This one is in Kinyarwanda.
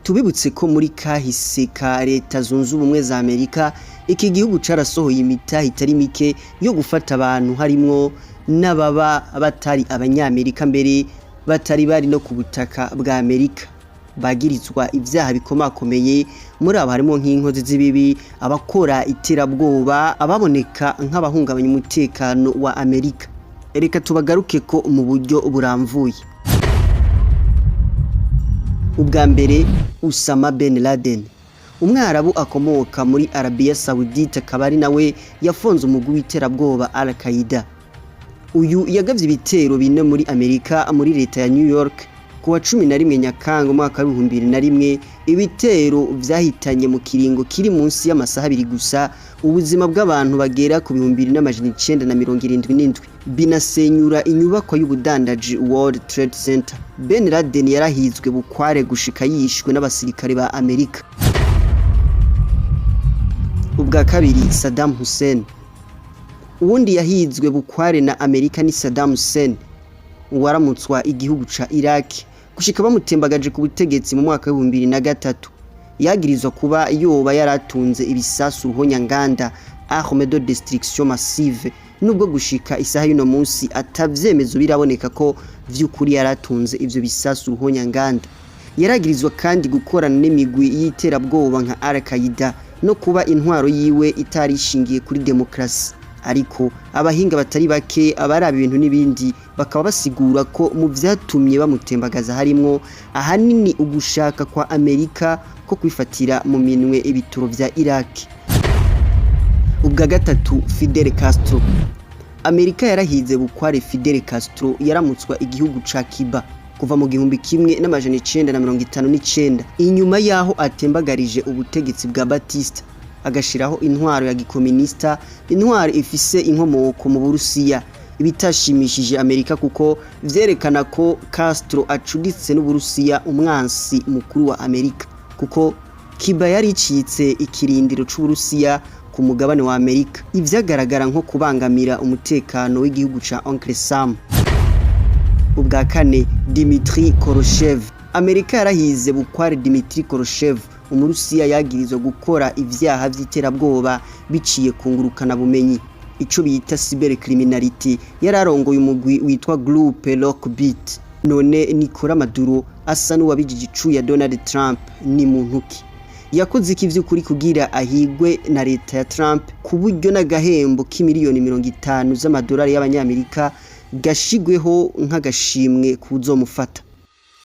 Tubibutse ko muri kahise ka leta zunze ubumwe za Amerika iki gihugu carasohoye imitahe itari mike yo gufata abantu harimwo n'ababa batari abanyamerika mbere batari bari no ku butaka bwa Amerika bagirizwa ivyaha bikomakomeye muri abo harimo nk'inkozi z'ibibi abakora iterabwoba ababoneka nk'abahungabanya umutekano wa Amerika. Reka tubagaruke ko mu buryo buramvuye. Ubwa mbere Osama bin Laden, umwarabu akomoka muri Arabia Saudite akaba ari nawe yafonze umugwi w'iterabwoba Al-Qaeda. Uyu yagavye ibitero bine muri Amerika muri leta ya New York kuwa 11 Nyakanga umwaka wa 2001. Ibitero vyahitanye mu kiringo kiri munsi y'amasaha 2 gusa ubuzima bw'abantu bagera ku 2977 binasenyura inyubako y'ubudandaji World Trade Center. Bin Laden yarahizwe bukware gushika yishwe n'abasirikare ba Amerika. Ubwa kabiri Saddam Hussein, uwundi yahizwe bukware na Amerika ni Saddam Hussein waramutswa igihugu ca Iraq gushika bamutembagaje ku butegetsi mu mwaka wa 2003. Yagirizwa kuba yoba yaratunze ibisasu ruhonyanganda arme de destruction massive, nubwo gushika isaha y'uno munsi atavyemezo biraboneka ko vy'ukuri yaratunze ivyo bisasu ruhonyanganda. Yaragirizwa kandi gukorana n'imigwi y'iterabwoba nka Al-Qaeda no kuba intwaro yiwe itari ishingiye kuri demokrasi. Ariko abahinga batari bake abaraba ibintu n'ibindi bakaba basigura ko mu vyatumye bamutembagaza harimwo ahanini ugushaka kwa Amerika ko kwifatira mu minwe ibituro vya Iraq. Ubwa gatatu Fidel Castro, Amerika yarahize bukware Fidel Castro yaramutswa igihugu ca Cuba kuva mu 1959 inyuma yaho atembagarije ubutegetsi bwa Batista agashiraho intwaro ya gikomunista, intwaro ifise inkomoko mu Burusiya. Ibitashimishije Amerika kuko vyerekana ko Castro acuditse n'Uburusiya umwansi mukuru wa Amerika, kuko Cuba yari icitse ikirindiro c'Uburusiya ku mugabane wa Amerika, ivyagaragara nko kubangamira umutekano w'igihugu ca Uncle Sam. Ubwa kane Dmitry Khrushchev, Amerika yarahize bukware Dmitry Khrushchev Umurusiya yagirizwa gukora ivyaha vy'iterabwoba biciye kungurukana bumenyi, ico bita cybercriminality. Yararongoye umugwi witwa Groupe Lockbit. None Nicolas Maduro asa n'uwabijije icu ya Donald Trump ni muntu ki? Yakoze iki vy'ukuri kugira ahigwe na leta ya Trump ku buryo n'agahembo k'imiliyoni 50 z'amadolari y'abanyamerika gashigweho nk'agashimwe kuzomufata.